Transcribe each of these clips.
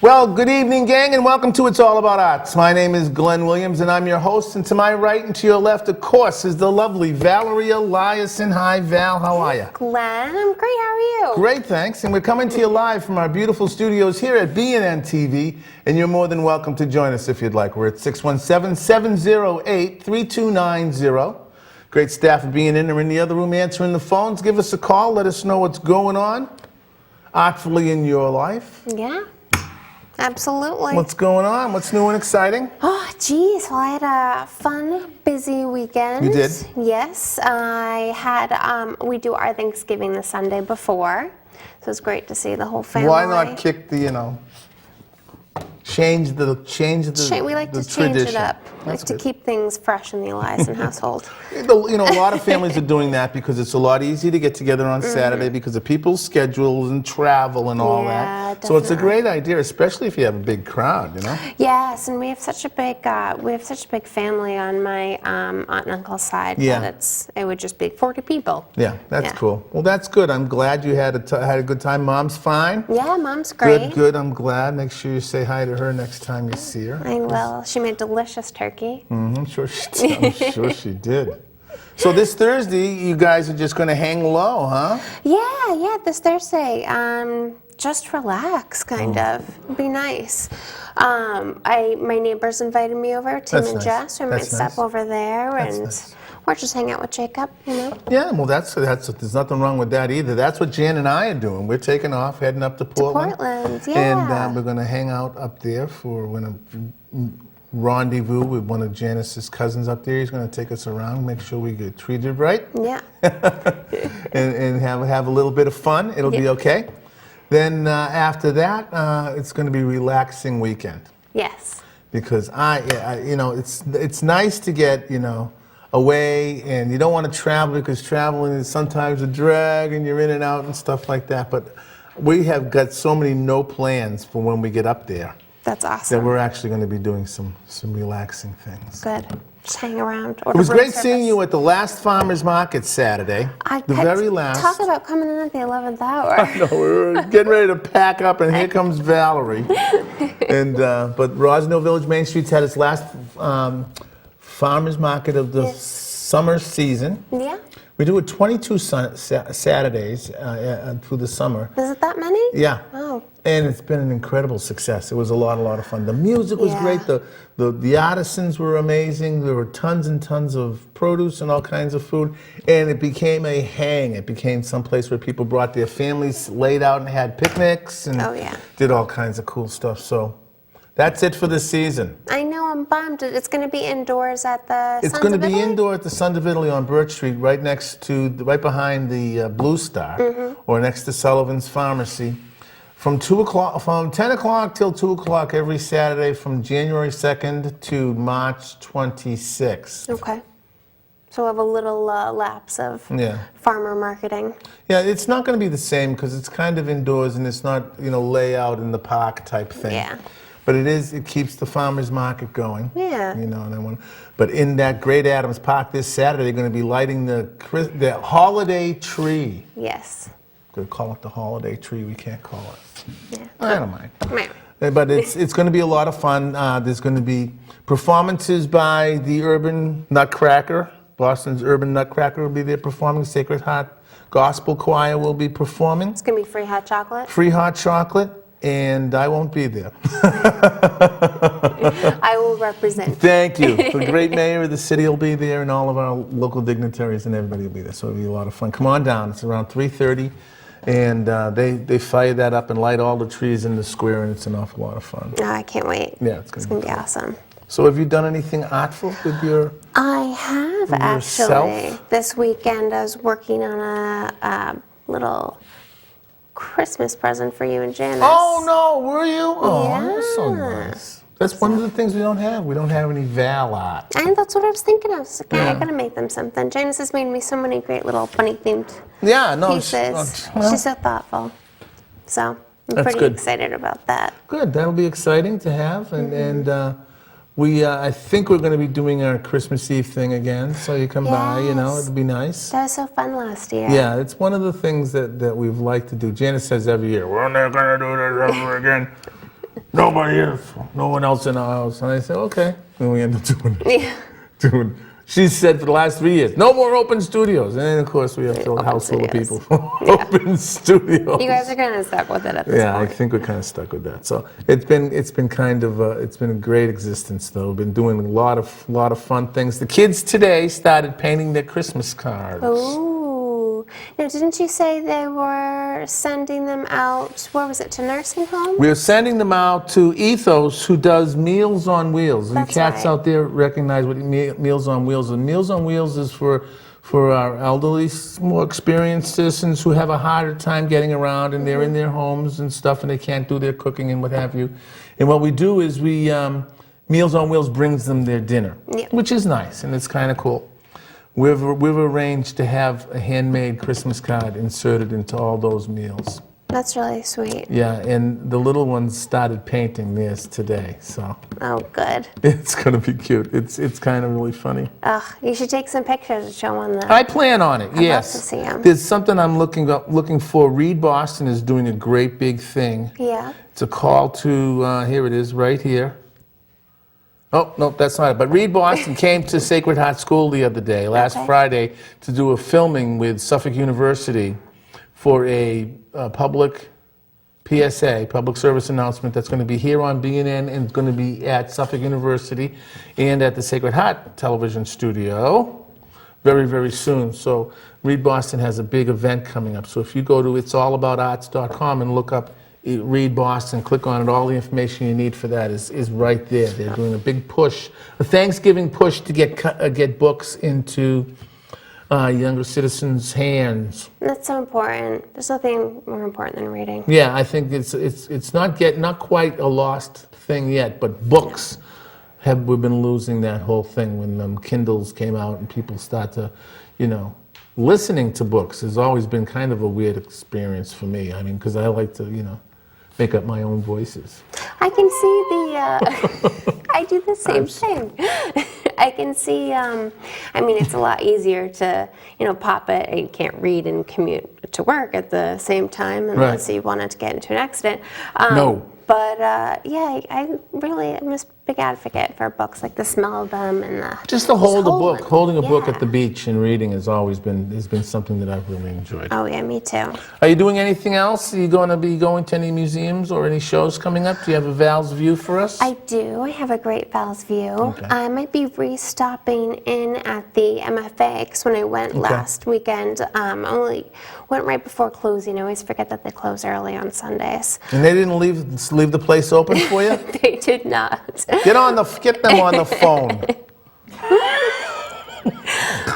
Well, good evening, gang, and welcome to It's All About Arts. My name is Glenn Williams, and I'm your host. And to my right and to your left, of course, is the lovely Valerie Eliason. Hi, Val. How are you? Glenn, I'm great. How are you? Great, thanks. And we're coming to you live from our beautiful studios here at BNN-TV, and you're more than welcome to join us if you'd like. We're at 617-708-3290. Great staff of BNN are in the other room answering the phones. Give us a call. Let us know what's going on artfully in your life. Yeah. Absolutely. What's going on? What's new and exciting? Oh, geez. Well, I had a fun, busy weekend. You did? Yes. I had, we do our Thanksgiving the Sunday before, so it's great to see the whole family. Why not kick the, change the We like to tradition. change it up. We like That's to good. keep things fresh in the Eliason household. A lot of families are doing that because it's a lot easier to get together on Saturday because of people's schedules and travel and all that. Yeah, So it's a definitely. great idea, especially if you have a big crowd, Yes, and we have such a big family on my aunt and uncle's side. Yeah. That it would just be 40 people. Yeah, that's Yeah. cool. Well, that's good. I'm glad you had a good time. Mom's fine? Yeah, Mom's great. Good. I'm glad. Make sure you say hi to her next time you see her. I will. She made delicious turkey. I'm sure she did. I'm sure she did. So this Thursday, you guys are just going to hang low, huh? Yeah, this Thursday. Just relax, kind of. It'd be nice. My neighbors invited me over, Tim That's and nice. Jess. We might That's stop nice. over there That's and nice. or just hang out with Jacob, Yeah, well, that's there's nothing wrong with that either. That's what Jan and I are doing. We're taking off, heading up to Portland. Portland, yeah. And we're going to hang out up there for a rendezvous with one of Janice's cousins up there. He's going to take us around, make sure we get treated right, Yeah. and have a little bit of fun. It'll be okay. Then after that, it's going to be a relaxing weekend. Yes. Because it's nice to get, away, and you don't want to travel because traveling is sometimes a drag and you're in and out and stuff like that. But we have got so many no plans for when we get up there That's that awesome. we're actually going to be doing some relaxing things. Good. Just hang around. It was great seeing you at the last farmer's market Saturday. The very last. Talk about coming in at the 11th hour. No, we were getting ready to pack up, and here comes Valerie. And but Rosendale Village Main Street's had its last farmers market of the summer season. Yeah. We do it 22 Saturdays through the summer. Is it that many? Yeah. Oh. And it's been an incredible success. It was a lot of fun. The music was great. The artisans were amazing. There were tons and tons of produce and all kinds of food. And it became a hang. It became someplace where people brought their families, laid out and had picnics and did all kinds of cool stuff. So that's it for the season. I know, I'm bummed. It's going to be indoors at the It's Sons going to of be Italy? indoor at the Sons of Italy on Birch Street, right behind the Blue Star, or next to Sullivan's Pharmacy. From 10 o'clock till 2 o'clock every Saturday from January 2nd to March 26th. Okay. So we'll have a little lapse of farmer marketing. Yeah, it's not going to be the same because it's kind of indoors and it's not, layout in the park type thing. Yeah. But it keeps the farmer's market going. Yeah. But in that Great Adams Park this Saturday, they're going to be lighting the holiday tree. Yes. We're going to call it the holiday tree. We can't call it. Yeah. I don't mind. Right. But it's going to be a lot of fun. There's going to be performances by the Urban Nutcracker. Boston's Urban Nutcracker will be there performing. Sacred Heart Gospel Choir will be performing. It's going to be free hot chocolate? Free hot chocolate. And I won't be there. I will represent. Thank you. The great mayor of the city will be there, and all of our local dignitaries and everybody will be there. So it'll be a lot of fun. Come on down. It's around 3:30, and they fire that up and light all the trees in the square, and it's an awful lot of fun. No, I can't wait. Yeah, it's going to be awesome. So have you done anything artful with your? I have yourself? actually. This weekend I was working on a little Christmas present for you and Janice. Oh no, were you? Oh, Yeah. that's so nice. That's one of the things we don't have. We don't have any Val art. And that's what I was thinking of. I was like, I gotta make them something. Janice has made me so many great little bunny themed pieces. She's so thoughtful. So I'm pretty excited about that. Good. That'll be exciting to have, and I think we're going to be doing our Christmas Eve thing again. So you come by, it'll be nice. That was so fun last year. Yeah, it's one of the things that we've liked to do. Janice says every year, we're not going to do this ever again. nobody is, no one else in our house. And I said, okay. And we ended up doing. She said for the last 3 years, no more open studios. And then, of course, we have a house full of people. Open studios. You guys are kind of stuck with it at this point. I think we're kind of stuck with that. So it's been kind of it's been a great existence, though. We've been doing a lot of fun things. The kids today started painting their Christmas cards. Ooh. Now, didn't you say they were sending them out, where was it, to nursing homes? We're sending them out to Ethos, who does Meals on Wheels. That's you cats right. out there recognize what Meals on Wheels is. Meals on Wheels is for our elderly, more experienced citizens who have a harder time getting around, and they're in their homes and stuff, and they can't do their cooking and what have you. And what we do is Meals on Wheels brings them their dinner, which is nice, and it's kind of cool. We've arranged to have a handmade Christmas card inserted into all those meals. That's really sweet. Yeah, and the little ones started painting theirs today, so. Oh, good. It's gonna be cute. It's kind of really funny. Ugh, you should take some pictures and show them. I plan on it. Yes. I'd love to see them. There's something I'm looking for. Reed Boston is doing a great big thing. Yeah. It's a call to here it is, right here. Oh, no, that's not it. But Reed Boston came to Sacred Heart School the other day, last Friday, to do a filming with Suffolk University for a public PSA, public service announcement that's going to be here on BNN and it's going to be at Suffolk University and at the Sacred Heart television studio very, very soon. So Reed Boston has a big event coming up. So if you go to it'sallaboutarts.com and look up Reed Boston, click on it. All the information you need for that is right there. They're doing a big push, a Thanksgiving push to get books into younger citizens' hands. That's so important. There's nothing more important than reading. Yeah, I think it's not quite a lost thing yet, but books we've been losing that whole thing when Kindles came out and people start to, listening to books has always been kind of a weird experience for me. I mean, because I like to, make up my own voices. I can see I do the same thing. I can see, it's a lot easier to, pop it. You can't read and commute to work at the same time unless you wanted to get into an accident. No. But I really am a big advocate for books, like the smell of them and just to hold a book. Holding a book at the beach and reading has been something that I've really enjoyed. Oh yeah, me too. Are you doing anything else? Are you going to be going to any museums or any shows coming up? Do you have a Val's View for us? I do. I have a great Val's View. Okay. I might be restopping in at the MFA because when I went last weekend, only went right before closing. I always forget that they close early on Sundays. And they didn't leave the place open for you? They did not. Get them on the phone.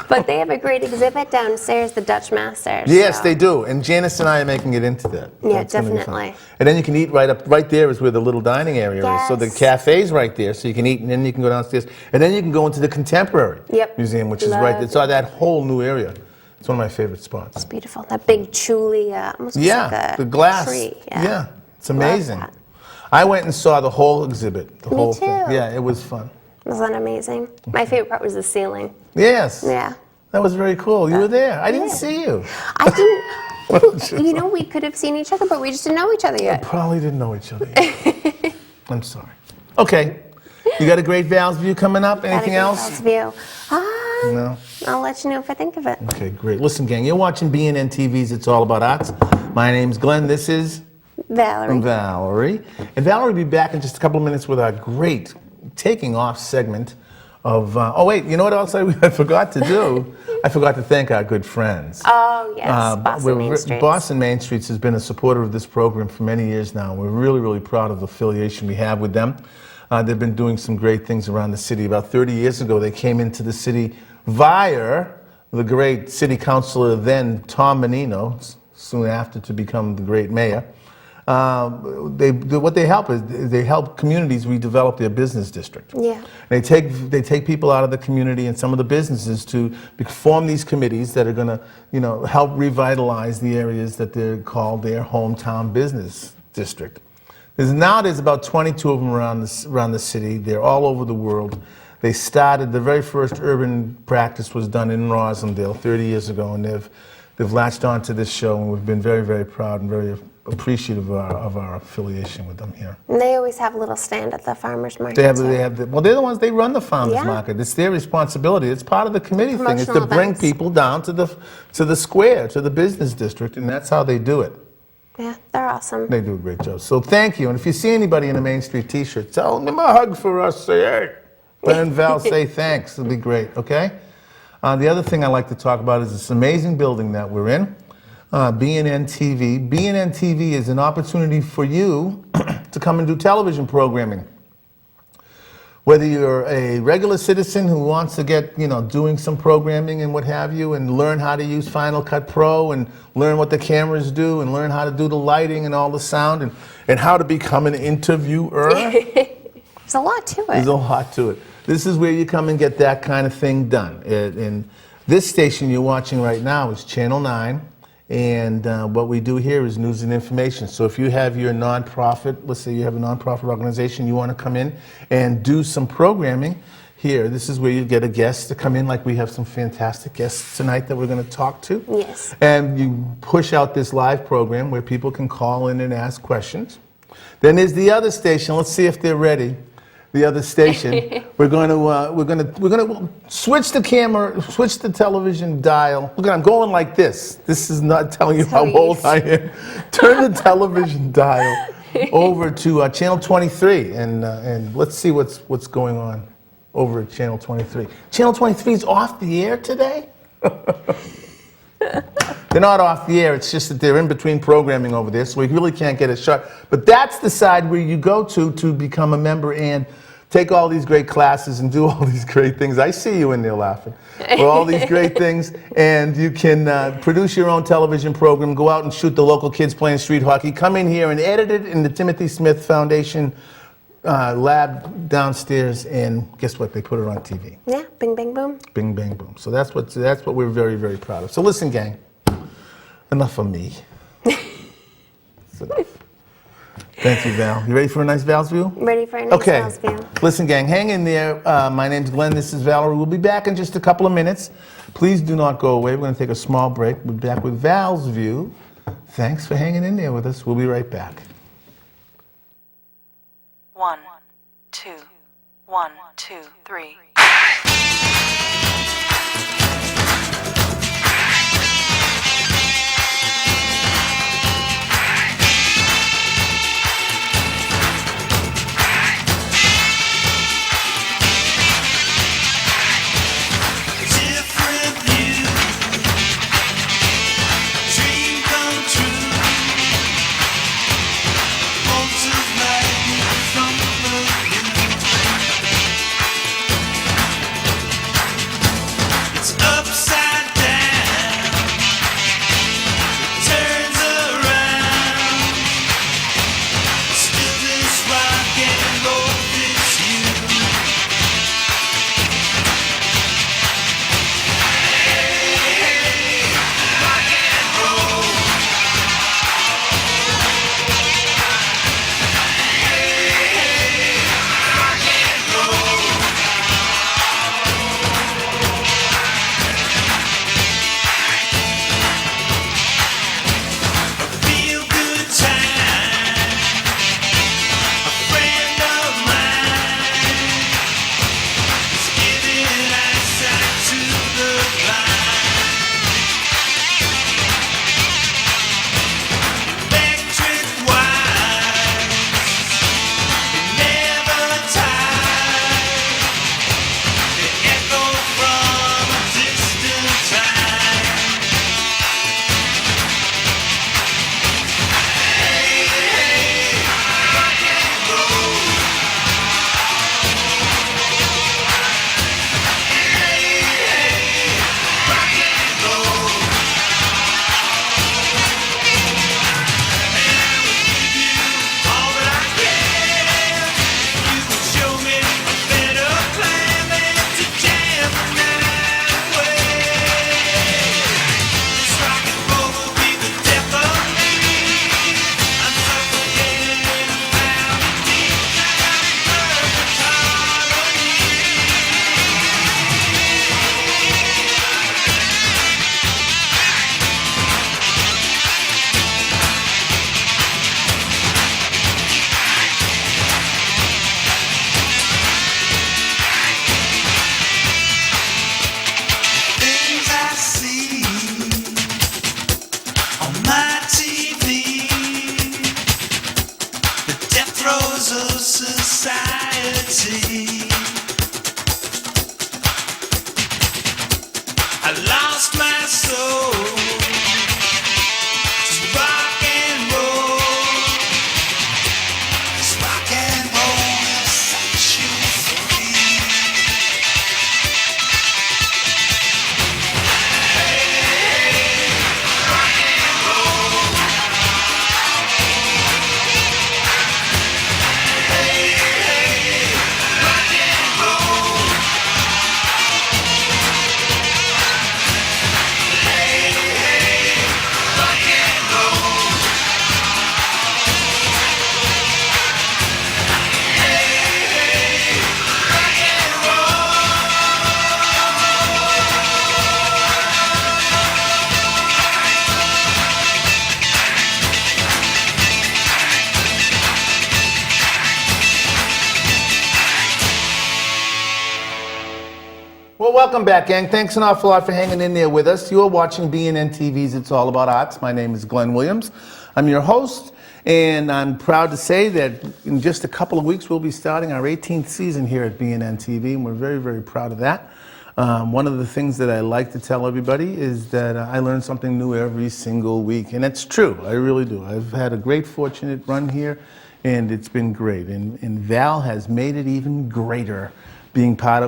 But they have a great exhibit downstairs, the Dutch Masters. Yes, they do. And Janice and I are making it into that. Yeah, definitely. And then you can eat right there is where the little dining area is. So the cafe's right there, so you can eat, and then you can go downstairs. And then you can go into the Contemporary Museum, which is right there. It's that whole new area. It's one of my favorite spots. It's beautiful. That big Julia, almost like a the glass. tree. Yeah, it's amazing. I went and saw the whole exhibit, the whole thing. Yeah, it was fun. Wasn't that amazing? My favorite part was the ceiling. Yes. Yeah. That was very cool. You were there. I didn't see you. I didn't. We could have seen each other, but we just didn't know each other yet. We probably didn't know each other yet. I'm sorry. Okay. You got a great Val's View coming up? Anything else? Val's View. No. I'll let you know if I think of it. Okay, great. Listen, gang, you're watching BNN-TV's It's All About Arts. My name's Glenn. This is Valerie. And Valerie will be back in just a couple of minutes with our great taking off segment of, oh wait, you know what else I forgot to do? I forgot to thank our good friends. Oh yes, Boston Main Streets. Boston Main Streets has been a supporter of this program for many years now. We're really, really proud of the affiliation we have with them. They've been doing some great things around the city. About 30 years ago, they came into the city via the great city councilor then, Tom Menino, soon after to become the great mayor. What they help is they help communities redevelop their business district. Yeah. They take people out of the community and some of the businesses to form these committees that are going to help revitalize the areas that they're called their hometown business district. There's about 22 of them around the city. They're all over the world. They started, the very first urban practice was done in Rosendale 30 years ago, and they've latched on to this show, and we've been very, very proud and very appreciative of our affiliation with them here. And they always have a little stand at the farmers market. Well, they're the ones, they run the farmers Yeah. market. It's their responsibility. It's part of the committee thing. It's to Promotional bring events. people down to the square, to the business district, and that's how they do it. Yeah, they're awesome. They do a great job. So thank you. And if you see anybody in a Main Street T-shirt, tell them a hug for us. Say, hey. And Val, say thanks. It'll be great, okay? The other thing I like to talk about is this amazing building that we're in, BNN-TV. BNN-TV is an opportunity for you to come and do television programming. Whether you're a regular citizen who wants to get, doing some programming and what have you, and learn how to use Final Cut Pro and learn what the cameras do and learn how to do the lighting and all the sound and how to become an interviewer. There's a lot to it. There's a lot to it. This is where you come and get that kind of thing done. And this station you're watching right now is Channel 9. And what we do here is news and information. So if you have your nonprofit, let's say you have a nonprofit organization, you want to come in and do some programming here, this is where you get a guest to come in, like we have some fantastic guests tonight that we're going to talk to. Yes. And you push out this live program where people can call in and ask questions. Then there's the other station. Let's see if they're ready. The other station. we're going to switch the camera, switch the television dial. Look, I'm going like this. This is not telling you how old I am. Turn the television dial over to channel 23, and let's see what's going on over at channel 23. Channel 23 is off the air today. They're not off the air, it's just that they're in between programming over there, so we really can't get a shot. But that's the side where you go to become a member and take all these great classes and do all these great things. I see you in there laughing. For all these great things, and you can produce your own television program, go out and shoot the local kids playing street hockey, come in here and edit it in the Timothy Smith Foundation lab downstairs, and guess what? They put it on TV. Yeah, bing, bang, boom. Bing, bang, boom. So that's what we're very, very proud of. So listen, gang, enough of me. That's enough. Thank you, Val. You ready for a nice Val's View? Ready for a nice Val's View. Listen, gang, hang in there. My name's Glenn. This is Valerie. We'll be back in just a couple of minutes. Please do not go away. We're going to take a small break. We'll be back with Val's View. Thanks for hanging in there with us. We'll be right back. 1, 2, 1, 2, 3. society. I lost my soul to rock and roll. 'Cause rock and roll will set you free. Hey, rock and roll. Hey, rock and roll. Well, welcome back, gang. Thanks an awful lot for hanging in there with us. You're watching BNN-TV's It's All About Arts. My name is Glenn Williams. I'm your host, and I'm proud to say that in just a couple of weeks, we'll be starting our 18th season here at BNN-TV, and we're very, very proud of that. One of the things that I like to tell everybody is that I learn something new every single week, and it's true. I really do. I've had a great, fortunate run here, and it's been great. And Val has made it even greater. Being part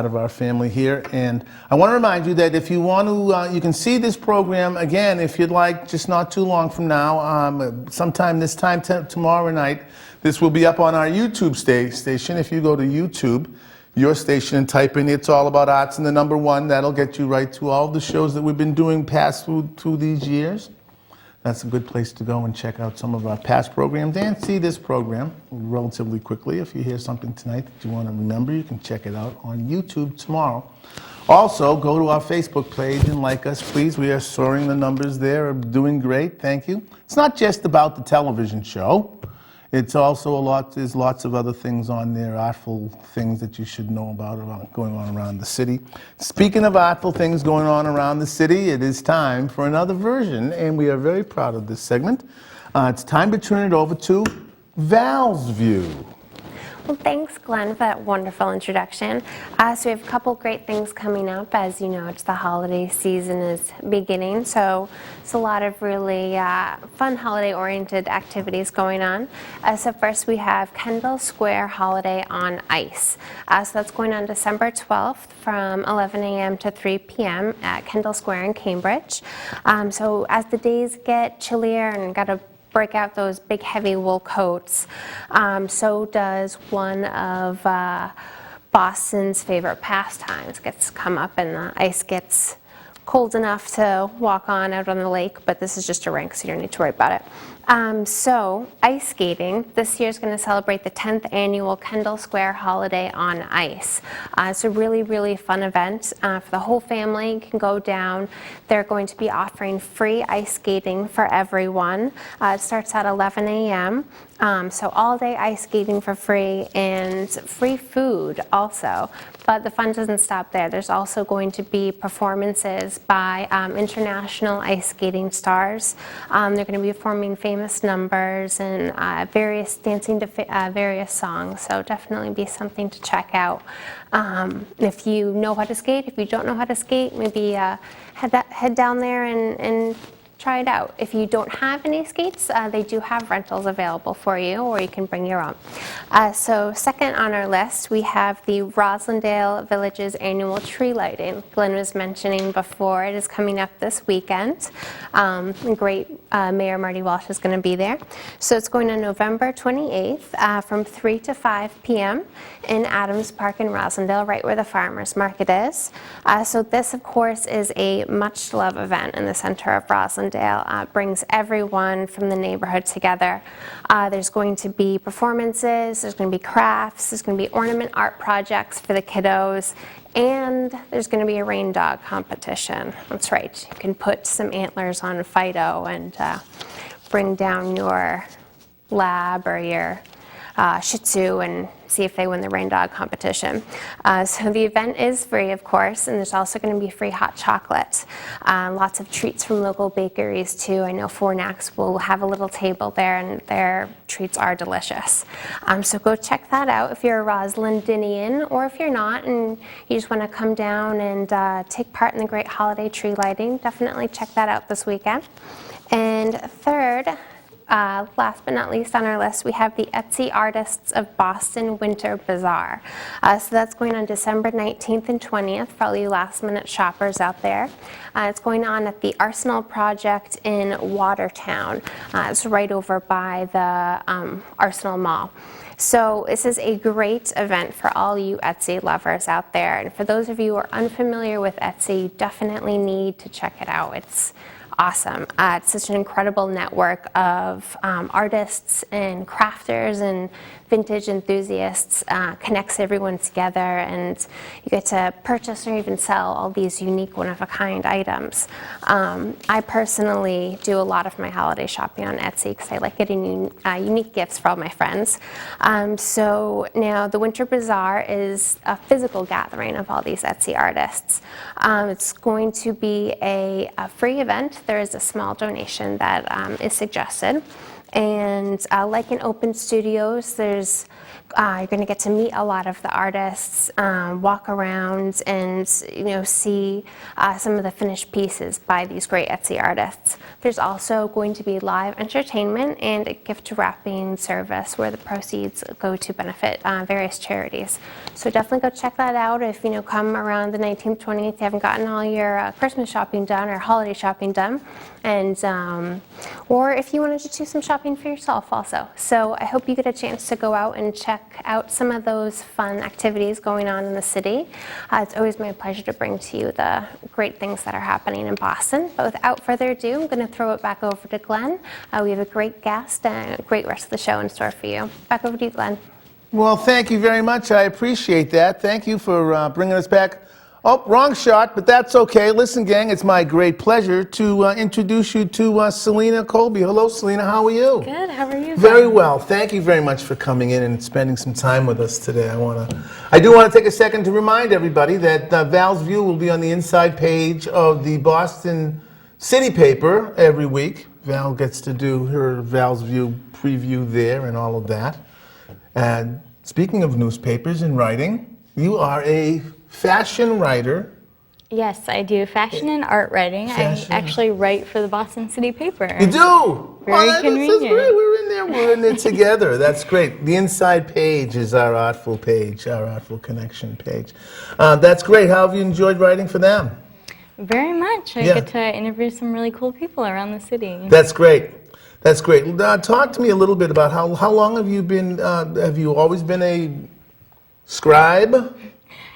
of our family here. And I want to remind you that if you want to, you can see this program again, if you'd like, just not too long from now, sometime this time tomorrow night. This will be up on our YouTube station. If you go to YouTube, your station, and type in It's All About Arts and the number 1, that'll get you right to all the shows that we've been doing past through these years. That's a good place to go and check out some of our past programs and see this program relatively quickly. If you hear something tonight that you want to remember, you can check it out on YouTube tomorrow. Also, go to our Facebook page and like us, please. We are soaring. The numbers there are doing great. Thank you. It's not just about the television show. It's also there's lots of other things on there, artful things that you should know about going on around the city. Speaking of artful things going on around the city, it is time for another version, and we are very proud of this segment. It's time to turn it over to Val's View. Well, thanks, Glenn, for that wonderful introduction. So we have a couple great things coming up. As you know, it's the holiday season is beginning, so it's a lot of really fun holiday-oriented activities going on. So first, we have Kendall Square Holiday on Ice. So that's going on December 12th from 11 a.m. to 3 p.m. at Kendall Square in Cambridge. So as the days get chillier and got to break out those big heavy wool coats, so does one of Boston's favorite pastimes. Gets come up and the ice gets cold enough to walk on out on the lake, but this is just a rink, so you don't need to worry about it. So ice skating this year is going to celebrate the 10th annual Kendall Square Holiday on Ice. It's a really, really fun event for the whole family. You can go down. They're going to be offering free ice skating for everyone. It starts at 11 a.m. So all day ice skating for free and free food also. But the fun doesn't stop there. There's also going to be performances by international ice skating stars. They're going to be performing famous numbers and dancing to various songs. So definitely be something to check out. If you know how to skate, if you don't know how to skate, maybe head down there and try it out. If you don't have any skates, they do have rentals available for you, or you can bring your own. So second on our list, we have the Roslindale Village's annual tree lighting. Glenn was mentioning before, it is coming up this weekend. Great Mayor Marty Walsh is going to be there. So it's going on November 28th from 3 to 5 p.m. in Adams Park in Roslindale, right where the farmers market is. So this, of course, is a much-loved event in the center of Roslindale. Brings everyone from the neighborhood together. There's going to be performances, there's going to be crafts, there's going to be ornament art projects for the kiddos, and there's going to be a rain dog competition. That's right, you can put some antlers on Fido and bring down your lab or your Shih Tzu and see if they win the rain dog competition. So the event is free, of course, and there's also going to be free hot chocolate. Lots of treats from local bakeries too. I know Fornax will have a little table there, and their treats are delicious. So go check that out if you're a Roslindinian, or if you're not and you just want to come down and take part in the great holiday tree lighting. Definitely check that out this weekend. And third, last but not least on our list, we have the Etsy Artists of Boston Winter Bazaar. So that's going on December 19th and 20th for all you last-minute shoppers out there. It's going on at the Arsenal Project in Watertown. It's right over by the Arsenal Mall. So this is a great event for all you Etsy lovers out there. And for those of you who are unfamiliar with Etsy, you definitely need to check it out. It's awesome. It's such an incredible network of artists and crafters and vintage enthusiasts, connects everyone together, and you get to purchase or even sell all these unique one-of-a-kind items. I personally do a lot of my holiday shopping on Etsy because I like getting unique gifts for all my friends. So now the Winter Bazaar is a physical gathering of all these Etsy artists. It's going to be a free event. There is a small donation that is suggested. And like in open studios, there's you're going to get to meet a lot of the artists, walk around, and see some of the finished pieces by these great Etsy artists. There's also going to be live entertainment and a gift wrapping service where the proceeds go to benefit various charities. So definitely go check that out. If come around the 19th, 20th, you haven't gotten all your Christmas shopping done or holiday shopping done, and or if you wanted to do some shopping for yourself also. So I hope you get a chance to go out and check out some of those fun activities going on in the city. It's always my pleasure to bring to you the great things that are happening in Boston. But without further ado, I'm going to throw it back over to Glenn. We have a great guest and a great rest of the show in store for you. Back over to you, Glenn. Well, thank you very much. I appreciate that. Thank you for bringing us back. Oh, wrong shot, but that's okay. Listen, gang, it's my great pleasure to introduce you to Celina Colby. Hello, Celina. How are you? Good. How are you? Very well. Thank you very much for coming in and spending some time with us today. I do want to take a second to remind everybody that Val's View will be on the inside page of the Boston City paper every week. Val gets to do her Val's View preview there and all of that. And speaking of newspapers and writing, you are a fashion writer. Yes, I do fashion and art writing. Fashion. I actually write for the Boston City paper. You do? Very convenient. That's great. We're in there together. That's great. The inside page is our Artful page, our Artful Connection page. That's great. How have you enjoyed writing for them? Very much. I get to interview some really cool people around the city. That's great. That's great. Talk to me a little bit about how long have you been, have you always been a scribe?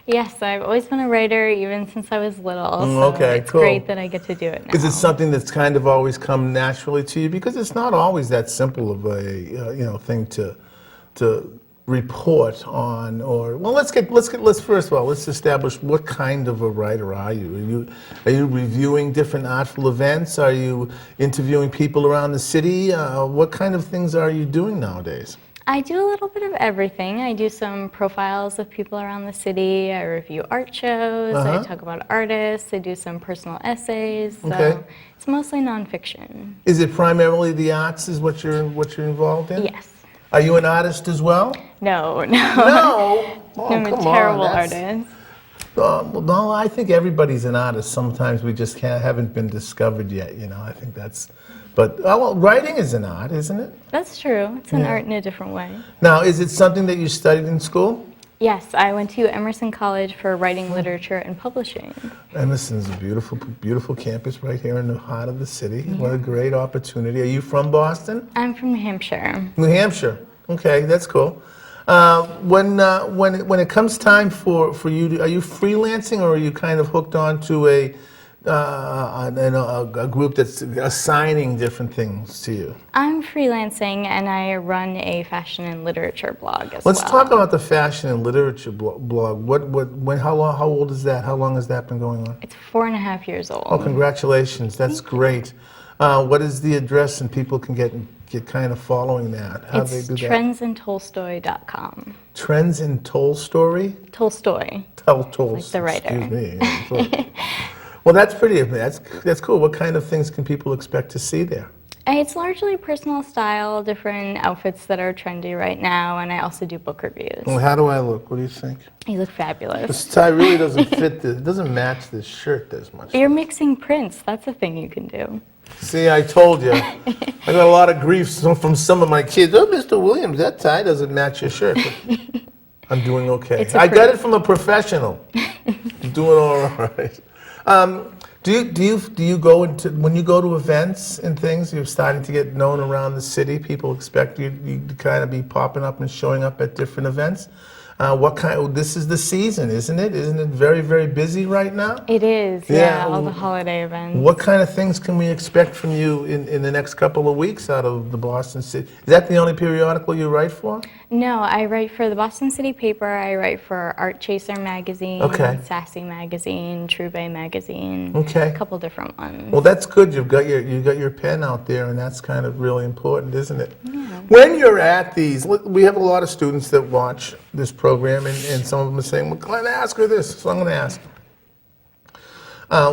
Yes, I've always been a writer, even since I was little. So Okay, it's cool. great that I get to do it now. Is it something that's kind of always come naturally to you? Because it's not always that simple of a thing to report on. Or well, let's first of all let's establish what kind of a writer are you? Are you reviewing different artful events? Are you interviewing people around the city? What kind of things are you doing nowadays? I do a little bit of everything. I do some profiles of people around the city. I review art shows. I talk about artists. I do some personal essays. So Okay. it's mostly nonfiction. Is it primarily the arts is what you're involved in? Yes. Are you an artist as well? No. No. Oh, I'm a come terrible on. artist. Well, no, I think everybody's an artist. Sometimes we just haven't been discovered yet. I think that's. But well, writing is an art, isn't it? That's true. It's an art in a different way. Now, is it something that you studied in school? Yes, I went to Emerson College for writing, literature, and publishing. Emerson's a beautiful, beautiful campus right here in the heart of the city. What a great opportunity. Are you from Boston? I'm from New Hampshire. New Hampshire. Okay, that's cool. When it comes time for you to, are you freelancing or are you kind of hooked on to a group that's assigning different things to you? I'm freelancing and I run a fashion and literature blog as Let's well. talk about the fashion and literature blog. How old is that? How long has that been going on? It's 4.5 years old. Oh, congratulations! That's great. What is the address, and people can get get kind of following that? How do they It's do that? trendsandtolstoy.com. Trends in Tolstoy? Tolstoy. Tolstoy. Like the writer. Excuse me. Yeah, well, that's pretty. That's cool. What kind of things can people expect to see there? It's largely personal style, different outfits that are trendy right now, and I also do book reviews. Well, how do I look? What do you think? You look fabulous. This tie really doesn't fit this. It doesn't match this shirt as much. You're mixing prints. That's a thing you can do. See, I told you. I got a lot of grief from some of my kids. Oh, Mr. Williams, that tie doesn't match your shirt. But I'm doing okay. It's a I got print. it from a professional. I'm doing all right. Do you go into, when you go to events and things, you're starting to get known around the city, people expect you to kind of be popping up and showing up at different events? This is the season, isn't it? Isn't it very, very busy right now? It is, Yeah. all the holiday events. What kind of things can we expect from you in the next couple of weeks out of the Boston City? Is that the only periodical you write for? No, I write for the Boston City paper. I write for Art Chaser magazine, Okay. Sassy magazine, True Bay magazine. Okay. A couple different ones. Well, that's good. You've got your pen out there, and that's kind of really important, isn't it? Yeah. When you're at these, we have a lot of students that watch this program, and some of them are saying, "Well, Glenn, ask her this," so I'm going to ask.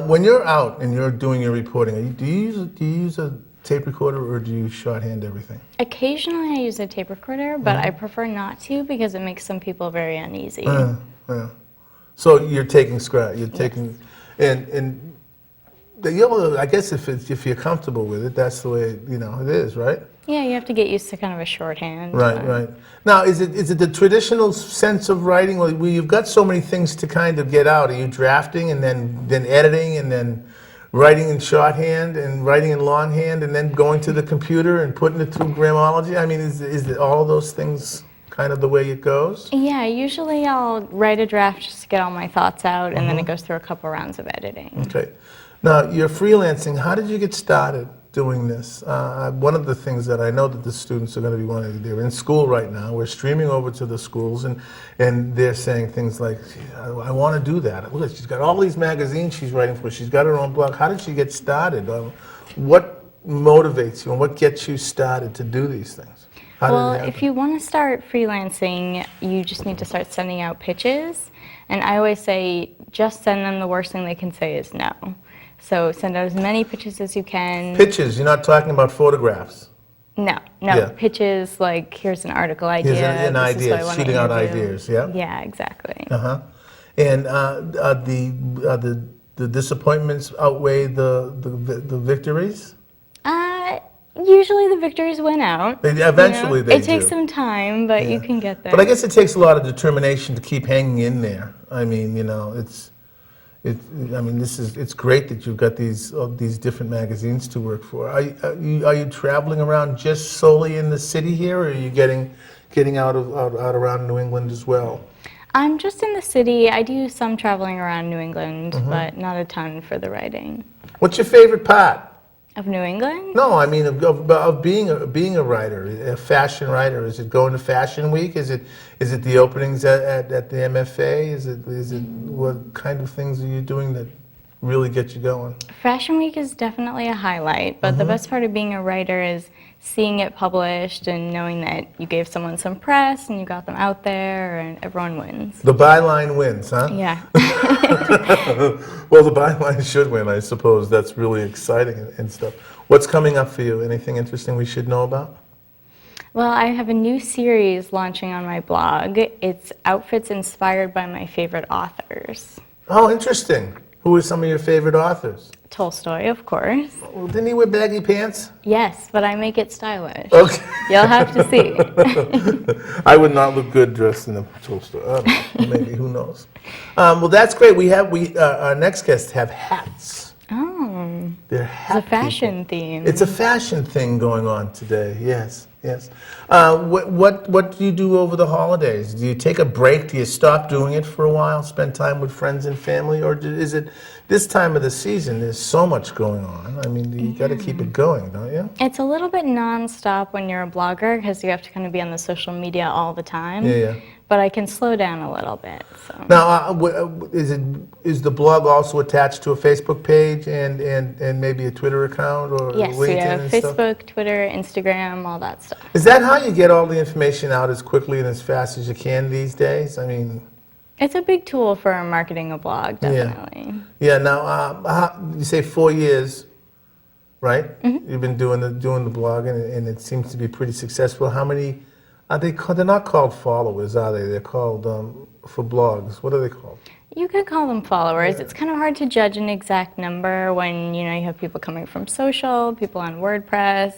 When you're out and you're doing your reporting, do you use a tape recorder or do you shorthand everything? Occasionally I use a tape recorder, but I prefer not to because it makes some people very uneasy. Yeah. So you're taking scratch. You're taking, and I guess if you're comfortable with it, that's the way it is, right? Yeah, you have to get used to kind of a shorthand. Right, but- right. Now, is it the traditional sense of writing where you've got so many things to kind of get out? Are you drafting and then editing and then writing in shorthand and writing in longhand and then going to the computer and putting it through Grammarly? I mean, is it all those things kind of the way it goes? Yeah, usually I'll write a draft just to get all my thoughts out, and then it goes through a couple rounds of editing. Okay. Now, you're freelancing. How did you get started doing this? One of the things that I know that the students are going to be wanting to do, they're in school right now. We're streaming over to the schools, and they're saying things like, I want to do that. Look, she's got all these magazines she's writing for. She's got her own blog. How did she get started? What motivates you and what gets you started to do these things? How did Well, it happen? if you want to start freelancing, you just need to start sending out pitches. And I always say, just send them. The worst thing they can say is no. So send out as many pitches as you can. Pitches, you're not talking about photographs. No, Yeah. pitches like, here's an article idea. Here's an this is what I idea, wanna shooting out interview. ideas, yeah? Yeah, exactly. Uh-huh. And the disappointments outweigh the victories? Usually the victories win out. Eventually they It takes do. some time, but you can get there. But I guess it takes a lot of determination to keep hanging in there. I mean, it's great that you've got these different magazines to work for. Are you traveling around just solely in the city here, or are you getting out around New England as well? I'm just in the city. I do some traveling around New England, but not a ton for the writing. What's your favorite part? Of New England? No, I mean of being a writer, a fashion writer. Is it going to Fashion Week? Is it the openings at the MFA? Is it what kind of things are you doing that really get you going? Fashion Week is definitely a highlight, but the best part of being a writer is seeing it published and knowing that you gave someone some press and you got them out there and everyone wins. The byline wins, huh? Yeah. Well, the byline should win, I suppose. That's really exciting and stuff. What's coming up for you? Anything interesting we should know about? Well, I have a new series launching on my blog. It's outfits inspired by my favorite authors. Oh, interesting. Who are some of your favorite authors? Tolstoy, of course. Well, didn't he wear baggy pants? Yes, but I make it stylish. Okay. You'll have to see. I would not look good dressed in a Tolstoy. I don't know. Maybe, who knows? Well, that's great. Our next guests have hats. Oh, They're it's hat a fashion people. theme. It's a fashion thing going on today. Yes, yes. What do you do over the holidays? Do you take a break? Do you stop doing it for a while? Spend time with friends and family, or is it this time of the season? There's so much going on. I mean, you got to keep it going, don't you? It's a little bit nonstop when you're a blogger because you have to kind of be on the social media all the time. Yeah, yeah. but I can slow down a little bit. So. Now, is the blog also attached to a Facebook page and maybe a Twitter account or Yes, LinkedIn we have and Facebook, stuff? Twitter, Instagram, all that stuff. Is that how you get all the information out as quickly and as fast as you can these days? I mean, It's a big tool for marketing a blog, definitely. yeah. Now, you say 4 years, right? You've been doing the blog, and it seems to be pretty successful. How many? Are they called? They're not called followers, are they? They're called for blogs. What are they called? You could call them followers. It's kind of hard to judge an exact number when you have people coming from social, people on WordPress,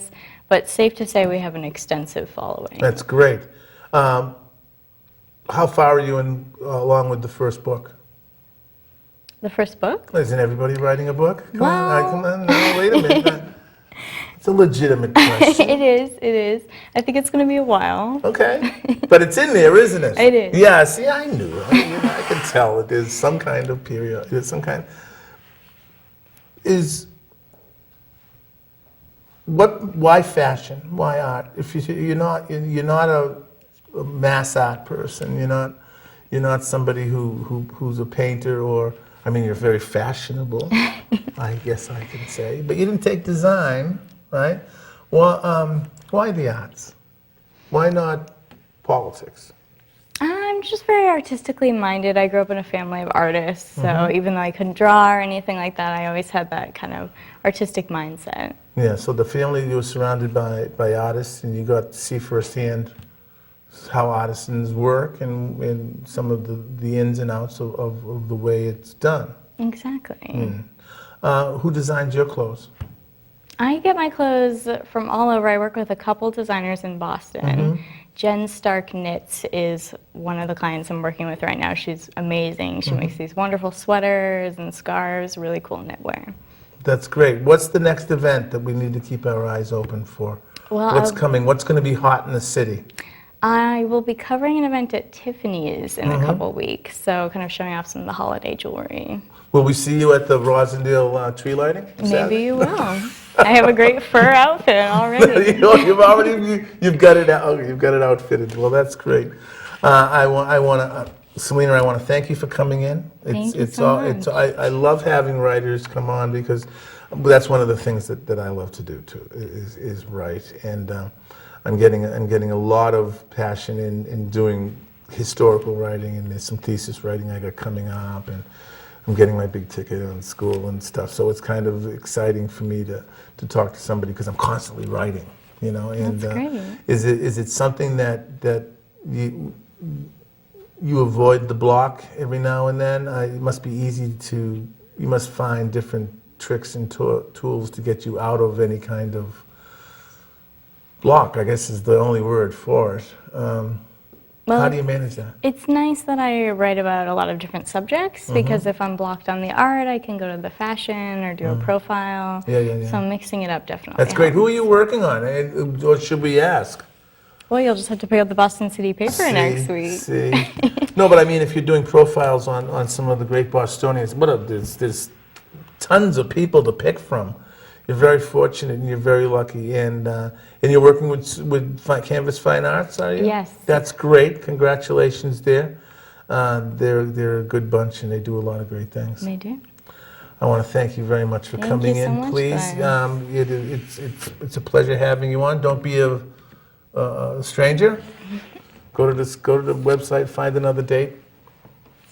but safe to say we have an extensive following. That's great. How far are you along with the first book? The first book? Isn't everybody writing a book? Come Well- on, no, wait a minute. It's a legitimate question. It is. I think it's going to be a while. Okay, but it's in there, isn't it? It is. Yeah, see, I knew. I can tell that there's some kind of period. There's some kind. Why fashion? Why art? If you're not a mass art person. You're not somebody who's a painter or. I mean, you're very fashionable. I guess I can say, but you didn't take design, right? Well, why the arts? Why not politics? I'm just very artistically minded. I grew up in a family of artists, so even though I couldn't draw or anything like that, I always had that kind of artistic mindset. Yeah, so the family, you were surrounded by artists, and you got to see firsthand how artisans work and some of the ins and outs of the way it's done. Exactly. Who designs your clothes? I get my clothes from all over. I work with a couple designers in Boston. Jen Stark Knits is one of the clients I'm working with right now. She's amazing. She makes these wonderful sweaters and scarves, really cool knitwear. That's great. What's the next event that we need to keep our eyes open for? Well, What's coming? What's going to be hot in the city? I will be covering an event at Tiffany's in a couple weeks, so kind of showing off some of the holiday jewelry. Will we see you at the Rosendale tree lighting? Maybe you will. I have a great fur outfit already. You've got it out. You've got it outfitted. Well, that's great. I want to, Celina, I want to thank you for coming in. Thank you so much. I love having writers come on because that's one of the things that I love to do too. Is write, and I'm getting a lot of passion in doing historical writing, and there's some thesis writing I got coming up, and I'm getting my big ticket on school and stuff. So it's kind of exciting for me to talk to somebody because I'm constantly writing, And That's great. is it something that you avoid the block every now and then? It must be easy you must find different tricks and tools to get you out of any kind of block, I guess is the only word for it. How do you manage that? It's nice that I write about a lot of different subjects because if I'm blocked on the art, I can go to the fashion or do a profile. Yeah. So mixing it up definitely That's great. helps. Who are you working on? Or should we ask? Well, you'll just have to pick up the Boston City paper next week. See. No, but I mean, if you're doing profiles on some of the great Bostonians, there's tons of people to pick from. You're very fortunate and you're very lucky, and you're working with Canvas Fine Arts, are you? Yes. That's great. Congratulations there. They're a good bunch and they do a lot of great things. They do. I want to thank you very much for Thank coming you so in. much, Please, Glenn. it's a pleasure having you on. Don't be a stranger. Go to the website, find another date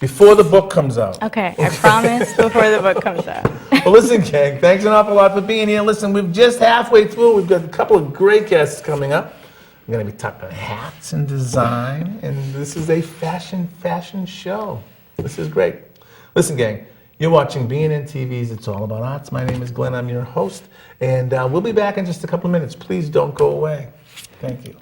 before the book comes out. Okay, I promise before the book comes out. Well, listen, gang, thanks an awful lot for being here. Listen, we're just halfway through. We've got a couple of great guests coming up. We're going to be talking hats and design, and this is a fashion show. This is great. Listen, gang, you're watching BNN-TV's It's All About Arts. My name is Glenn. I'm your host, and we'll be back in just a couple of minutes. Please don't go away. Thank you.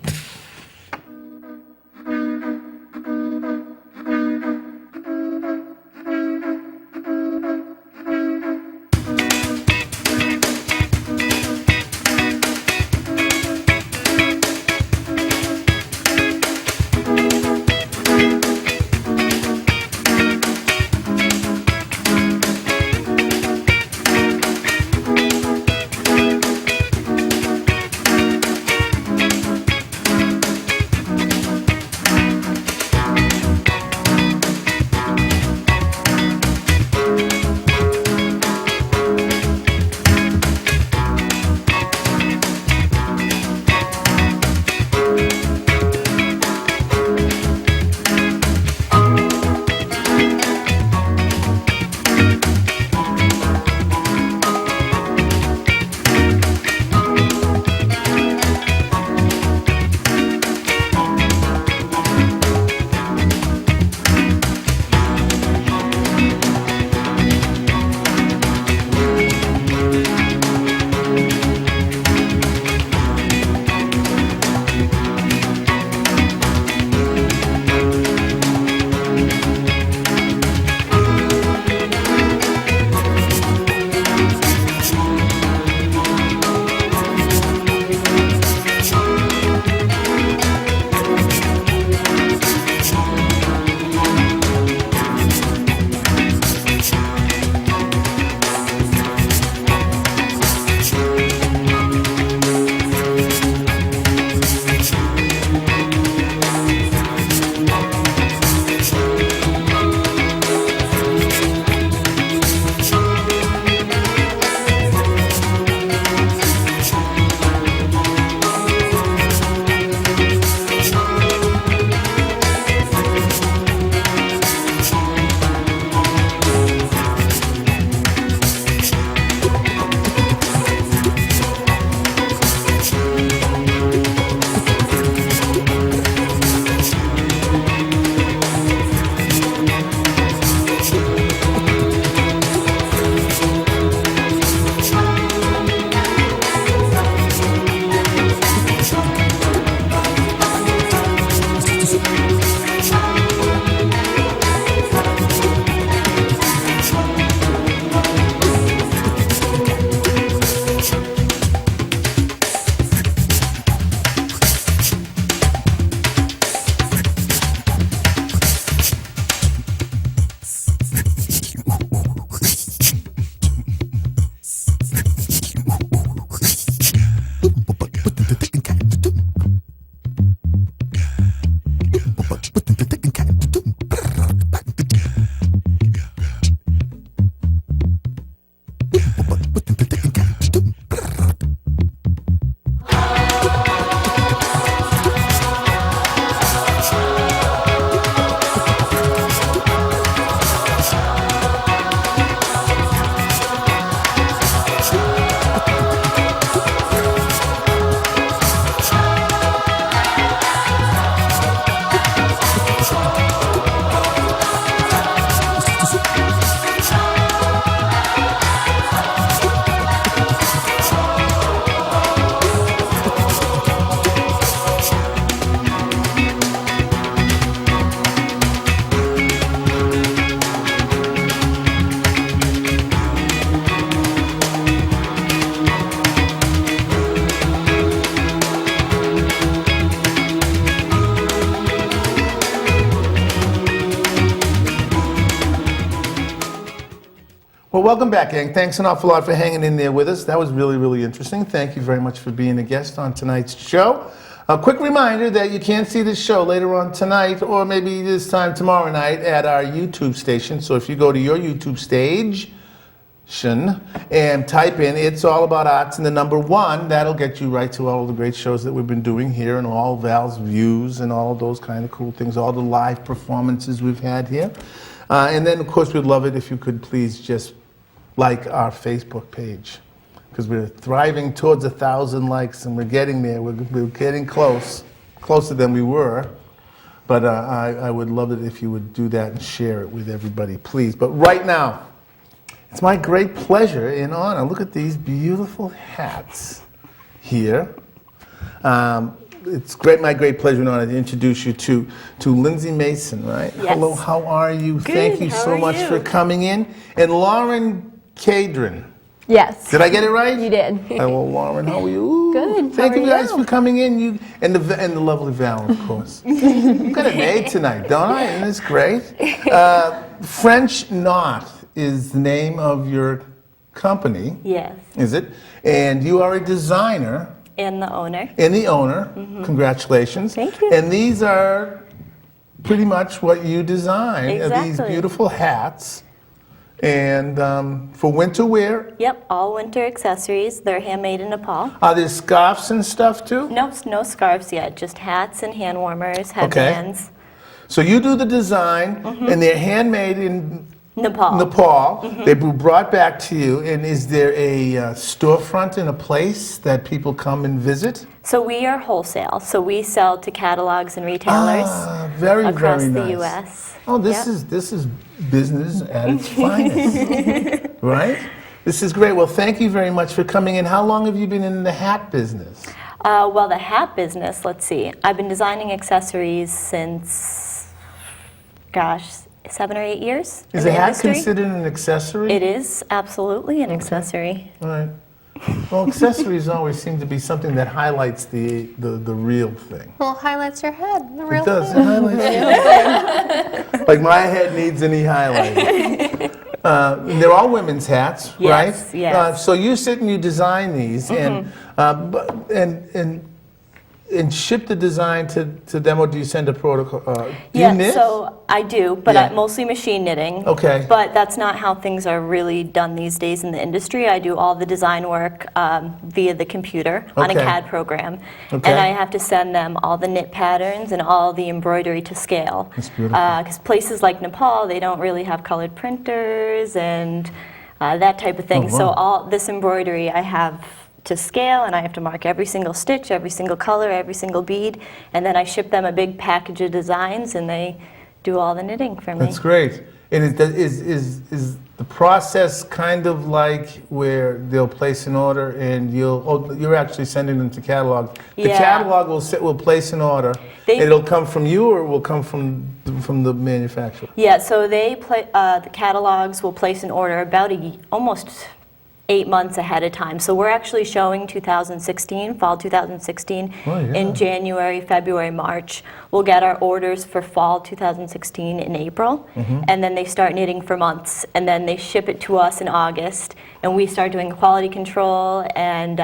welcome back, gang. Thanks an awful lot for hanging in there with us. That was really, really interesting. Thank you very much for being a guest on tonight's show. A quick reminder that you can see this show later on tonight or maybe this time tomorrow night at our YouTube station. So if you go to your YouTube stage and type in It's All About Arts and the number 1, that'll get you right to all of the great shows that we've been doing here and all Val's views and all of those kind of cool things, all the live performances we've had here. And then, of course, we'd love it if you could please just like our Facebook page, because we're thriving towards 1,000 likes, and we're getting there. We're getting closer than we were. But I would love it if you would do that and share it with everybody, please. But right now, it's my great pleasure and honor. Look at these beautiful hats here. It's my great pleasure and honor to introduce you to Lindsay Mason, right? Yes. Hello, how are you? Good, Thank you how so are much you? for coming in. And Lauren Cadron. Yes. Did I get it right? You did. Hello, Lauren. How are you? Good, Thank how you are guys you? for coming in. You and the lovely Val, of course. You got it made tonight, don't I? Isn't this great? French Knot is the name of your company. Yes. Is it? And you are a designer And the owner. and the owner. Congratulations. Thank you. And these are pretty much what you design. These Exactly. beautiful hats. And for winter wear, Yep, all winter accessories. They're handmade in Nepal. are there scarves and stuff too? No scarves yet, just hats and hand warmers, Okay. headbands. So you do the design, and they're handmade in Nepal. Nepal. They were brought back to you. And is there a storefront in a place that people come and visit? So we are wholesale. So we sell to catalogs and retailers Very, across very the nice. U.S. Oh, this is business at its finest, right? This is great. Well, thank you very much for coming in. How long have you been in the hat business? Well, the hat business, let's see. I've been designing accessories since, gosh, 7 or 8 years. Is in a the hat industry. considered an accessory? It is absolutely an accessory. All right. Well, accessories always seem to be something that highlights the real thing. Well, highlights your head. The real It does. thing. It highlights the real thing. Like my head needs any highlighting. They're all women's hats, Yes, right? yes. So you sit and you design these, and ship the design to them, or do you send a protocol? Do you knit? So I do, but Yeah. mostly machine knitting. Okay. But that's not how things are really done these days in the industry. I do all the design work via the computer on a Okay. CAD program. Okay. And I have to send them all the knit patterns and all the embroidery to scale. That's beautiful. Because places like Nepal, they don't really have colored printers and that type of thing. Oh, So wow. all this embroidery I have to scale, and I have to mark every single stitch, every single color, every single bead, and then I ship them a big package of designs, and they do all the knitting for me. That's great. And is the process kind of like where they'll place an order and you're actually sending them to catalog? The Yeah. catalog will place an order. They- It'll come from you, or it will come from the manufacturer? Yeah, so the catalogs will place an order about almost 8 months ahead of time. So we're actually showing 2016, fall 2016, Oh, yeah. in January, February, March. We'll get our orders for fall 2016 in April, Mm-hmm. and then they start knitting for months, and then they ship it to us in August, and we start doing quality control, and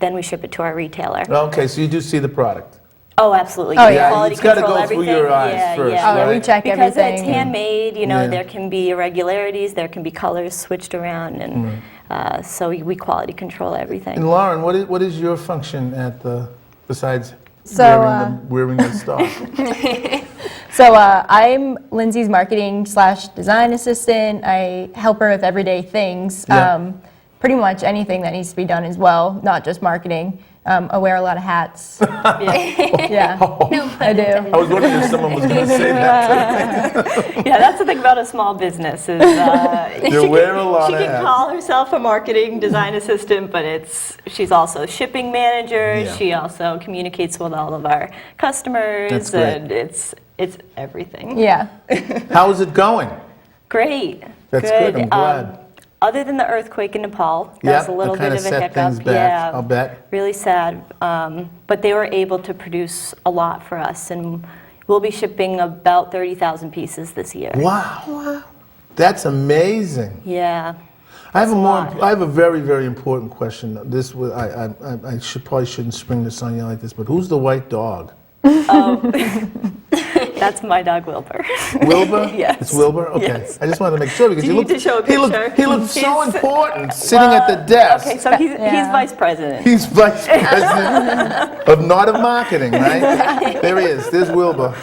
then we ship it to our retailer. Okay, so you do see the product. Oh, absolutely. Oh, The yeah. quality It's gotta control, go through everything. your eyes Yeah, first, yeah. Oh, yeah, we right? check Because everything. it's handmade, Yeah. there can be irregularities, there can be colors switched around, and so we quality control everything. And Lauren, what is your function besides So, wearing the star? So I'm Lindsay's marketing/design assistant. I help her with everyday things. Yeah. Pretty much anything that needs to be done as well, not just marketing. I wear a lot of hats. Yeah, I do. I was wondering if someone was going to say that. Yeah, that's the thing about a small business is You wear a lot she of can hats. call herself a marketing design assistant, but she's also a shipping manager. Yeah. She also communicates with all of our customers, That's great. and it's everything. Yeah. How is it going? Great. That's good, I'm glad. Other than the earthquake in Nepal, that Yep, was a little that kinda bit of a set hiccup. things back, Yeah, I'll bet. really sad. But they were able to produce a lot for us, and we'll be shipping about 30,000 pieces this year. Wow. That's amazing. Yeah. I have lot. I have a very, very important question. This was, I probably shouldn't spring this on you like this, but who's the white dog? That's my dog, Wilbur. Wilbur? Yes. It's Wilbur? Okay. Yes. I just wanted to make sure because Do you need to show a he picture? looked so He's- important sitting at the desk. Okay, so he's vice president. He's vice president of not of marketing, right? There he is. There's Wilbur.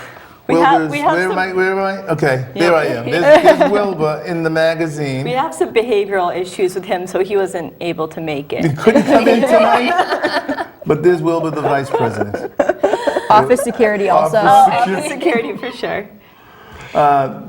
We have Wilbur's, some- where am I? Okay, there I am. There's Wilbur in the magazine. We have some behavioral issues with him, so he wasn't able to make it. Couldn't come in tonight, but there's Wilbur, the vice president. Office security also. Office Security for sure.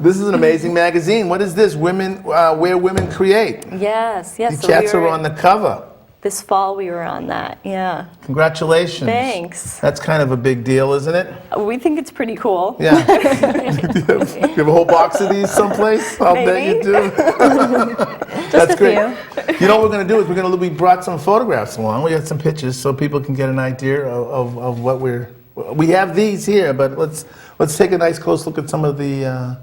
This is an amazing magazine. What is this? Women, Where Women Create. Yes, yes. You so cats we were, are on the cover. This fall we were on that, yeah. Congratulations. Thanks. That's kind of a big deal, isn't it? We think it's pretty cool. Yeah. You have a whole box of these someplace? I'll bet you Maybe. do. That's a great. You know what we're going to do is we brought some photographs along. We got some pictures so people can get an idea of what we have these here, but let's take a nice close look at some of the,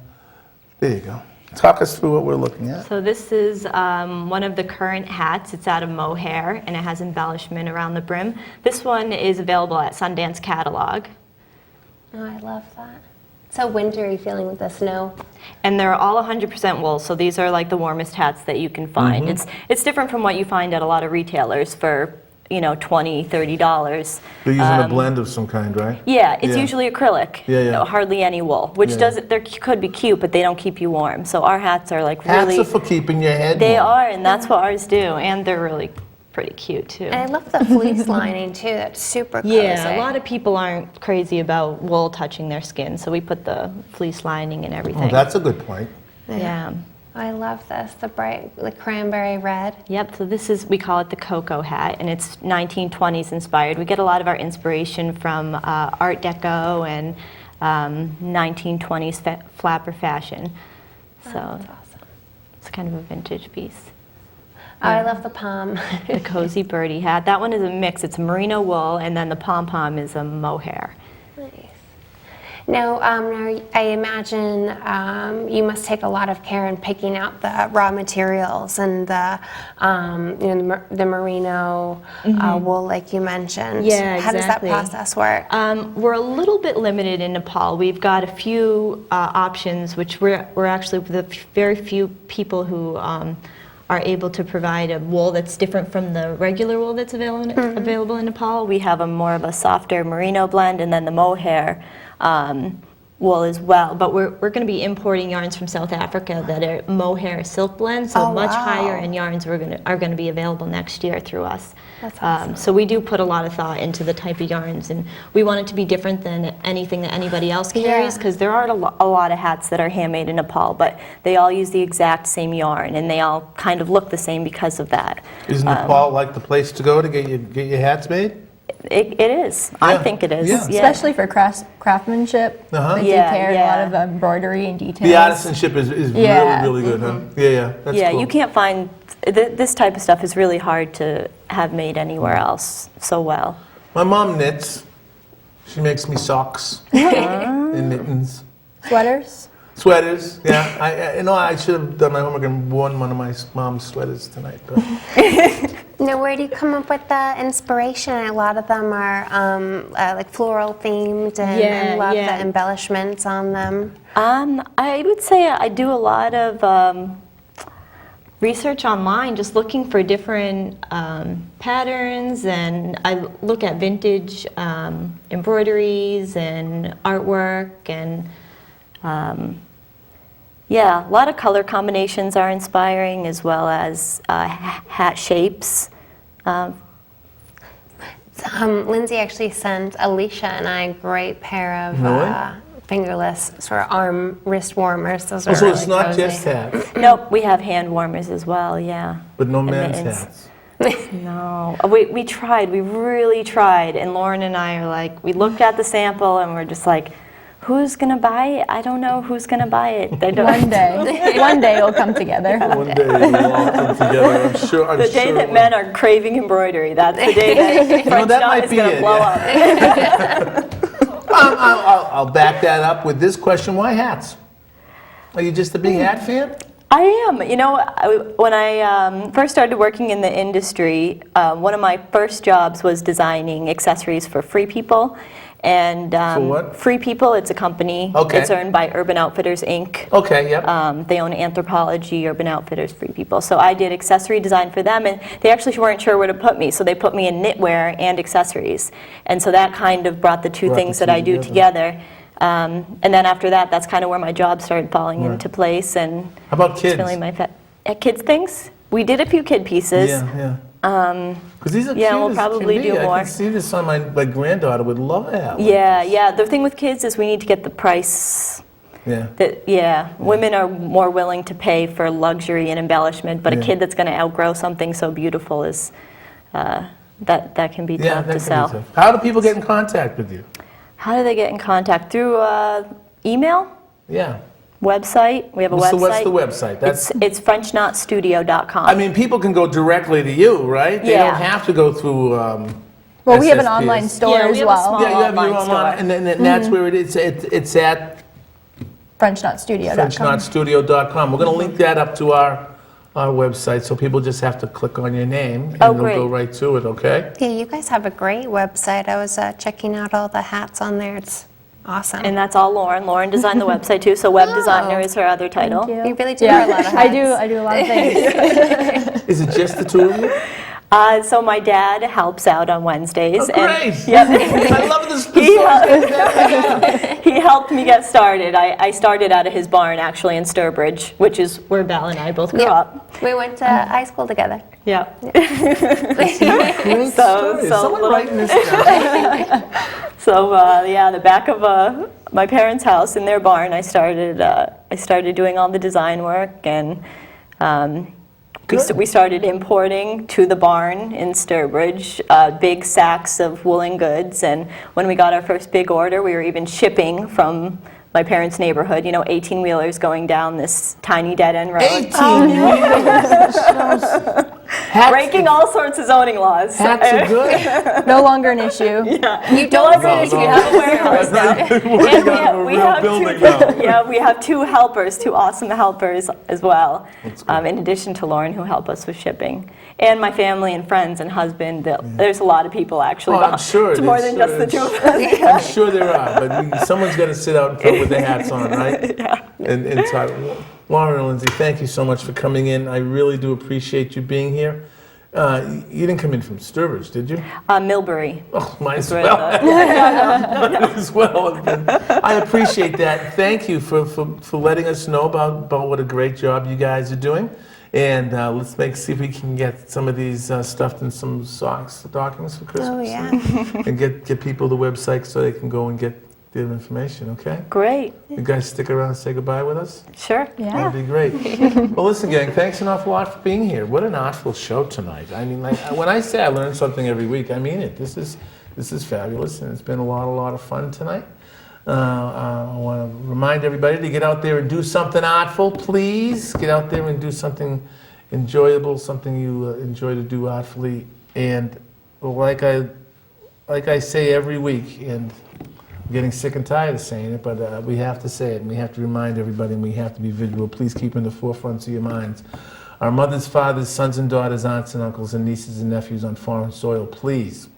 there you go. Talk us through what we're looking at. So this is one of the current hats. It's out of mohair, and it has embellishment around the brim. This one is available at Sundance Catalog. Oh, I love that. So wintry feeling with the snow. And they're all 100% wool, so these are like the warmest hats that you can find. It's different from what you find at a lot of retailers for, $20, $30. They're using a blend of some kind, right? Yeah, it's Yeah. usually acrylic. Yeah. Hardly any wool, which Yeah. they could be cute, but they don't keep you warm. So our hats are like Hats really. are for keeping your head They warm. are, and that's what ours do, and they're really pretty cute too. And I love the fleece lining too. That's super cozy. Yeah, a lot of people aren't crazy about wool touching their skin, so we put the fleece lining and everything. Oh, that's a good point. Yeah. I love this. The bright, the cranberry red. Yep, so we call it the Cocoa hat, and it's 1920s inspired. We get a lot of our inspiration from Art Deco and 1920s flapper fashion. So That's awesome. it's kind of a vintage piece. Oh, I love the palm. The Cozy Birdie hat. That one is a mix. It's merino wool, and then the pom-pom is a mohair. Nice. Now, I imagine you must take a lot of care in picking out the raw materials and the merino wool, like you mentioned. Yeah, How does that exactly. process work? We're a little bit limited in Nepal. We've got a few options, which we're actually the very few people who are able to provide a wool that's different from the regular wool that's available in Nepal. We have more of a softer merino blend, and then the mohair wool as well. But we're going to be importing yarns from South Africa that are mohair silk blends, so Oh, much wow. higher end yarns are going to be available next year through us. That's awesome. So we do put a lot of thought into the type of yarns, and we want it to be different than anything that anybody else carries, Yeah. because there are a lot of hats that are handmade in Nepal, but they all use the exact same yarn, and they all kind of look the same because of that. Isn't Nepal like the place to go to get your hats made? It is. I Yeah. think it is. Yeah. Especially for craftsmanship. Uh-huh. They do Yeah, care yeah. a lot of embroidery and details. The artisanship is Yeah. really, really good, huh? Yeah, that's Yeah, cool. you can't find this type of stuff is really hard to have made anywhere else so well. My mom knits. She makes me socks and mittens. Sweaters. Sweaters, yeah. I should have done my homework and worn one of my mom's sweaters tonight. But Now, where do you come up with the inspiration? A lot of them are like floral themed and love the embellishments on them. I would say I do a lot of research online, just looking for different patterns, and I look at vintage embroideries and artwork, and yeah, a lot of color combinations are inspiring, as well as hat shapes. Lindsay actually sent Alicia and I a great pair of Really? fingerless sort of wrist warmers. Those are also, really it's not cozy. just hats, Nope, we have hand warmers as well, yeah. but no And men's mittens. hats. No, we tried, we really tried, and Lauren and I are like, we looked at the sample and we're just like, who's gonna buy it? I don't know who's gonna buy it. They don't. One day it'll come together. One day we'll all come together. I'm sure. The day that men are craving embroidery, that's the day that French that knot might is be gonna it, blow yeah. up. I'll back that up with this question: why hats? Are you just a big hat fan? I am. You know, when I first started working in the industry, one of my first jobs was designing accessories for Free People. And For what? Free People, it's a company. Okay. It's owned by Urban Outfitters, Inc. Okay, yep. They own Anthropology, Urban Outfitters, Free People. So I did accessory design for them, and they actually weren't sure where to put me, so they put me in knitwear and accessories. And so that kind of brought the two Brought things the that two I do together. And then after that, that's kind of where my job started falling into place. And How about it's kids? really my kids things. We did a few kid pieces. Yeah. Because these are yeah, cute we'll as probably can be. do I more. can see this on my granddaughter would love to have. Yeah. The thing with kids is we need to get the price. Yeah. Women are more willing to pay for luxury and embellishment, but Yeah. a kid that's going to outgrow something so beautiful is that can be Yeah, tough that to can sell. be tough. How do people get in contact with you? How do they get in contact? Through email, Yeah. website. We have a What's website. the website? It's FrenchKnotStudio.com. I mean, people can go directly to you, right? They Yeah. don't have to go through. Well, we have an SSPS. online store Yeah, we as have a well. small- Yeah, you have your online own, store. and then that's where it is. It's at FrenchKnotStudio.com. FrenchKnotStudio.com. We're going to link that up to our website, so people just have to click on your name, and Oh, they'll go great. right to it. Okay. Yeah, you guys have a great website. I was checking out all the hats on there. It's awesome. And that's all Lauren. Lauren designed the website too, so web designer is her other title. Thank You really do wear a lot of hats. I do a lot of things. Is it just the two of you? So my dad helps out on Wednesdays. Oh, great. Yep. I love this. He helped me get started. I started out of his barn actually in Sturbridge, which is where Val and I both grew up. We went to high school together. Yeah. Great So- story. Is so someone little- writing this down? So the back of my parents' house in their barn, I started doing all the design work, and we started importing to the barn in Sturbridge big sacks of woolen goods, and when we got our first big order, we were even shipping from my parents' neighborhood, 18-wheelers going down this tiny dead-end road. 18 years. Breaking all sorts of zoning laws. Hats are good. No longer an issue. You don't No, say we have a warehouse now. And we have two, we have two helpers, two awesome helpers as well, in addition to Lauren, who help us with shipping. And my family and friends and husband. There's a lot of people actually. Oh, I'm sure. It's more than just the two of us. I'm sure there are, but someone's got to sit out in front with their hats on, right? Yeah. And talk. Lauren and Lindsay, thank you so much for coming in. I really do appreciate you being here. You didn't come in from Sturbridge, did you? Millbury. Oh, might as Right well. up. Might as well. I appreciate that. Thank you for letting us know about what a great job you guys are doing. And let's see if we can get some of these stuffed in some stockings for Christmas. Oh, yeah. And get people the website so they can go and get their information, okay? Great. You guys stick around and say goodbye with us? Sure. Yeah. That'd be great. Well, listen, gang, thanks an awful lot for being here. What an artful show tonight. I mean, when I say I learn something every week, I mean it. This is fabulous, and it's been a lot of fun tonight. I want to remind everybody to get out there and do something artful, please. Get out there and do something enjoyable, something you enjoy to do artfully. And like I say every week, and I'm getting sick and tired of saying it, but we have to say it, and we have to remind everybody, and we have to be visual. Please keep in the forefront of your minds. Our mothers, fathers, sons and daughters, aunts and uncles, and nieces and nephews on foreign soil, please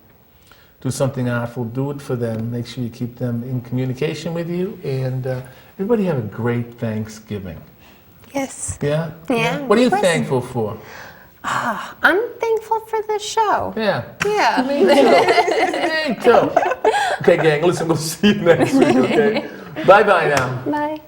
do something artful. Do it for them. Make sure you keep them in communication with you, and everybody have a great Thanksgiving. Yes. Yeah? Yeah. What are you Of course. thankful for? I'm thankful for the show. Yeah. Yeah. Me too. Okay, gang, listen, we'll see you next week, okay? Bye-bye now. Bye.